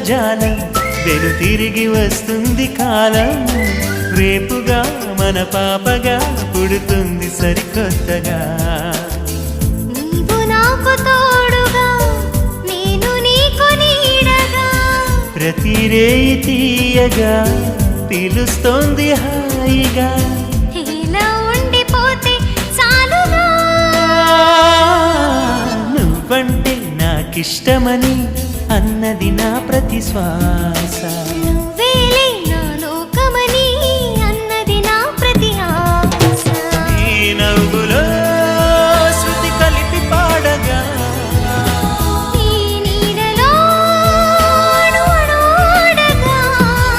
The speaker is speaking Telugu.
జాలం వెను తిరిగి వస్తుంది కాలం రేపుగా మన పాపగా పుడుతుంది సరికొత్తగా నీవు నాకు తోడుగా నేను నీకు నీడగా ప్రతి రేయి తీయగా పిలుస్తోంది హాయిగా ఇలా ఉండిపోతే చాలుగా నువ్వంటే నాకిష్టమని అన్నది నా ప్రతి శ్వాస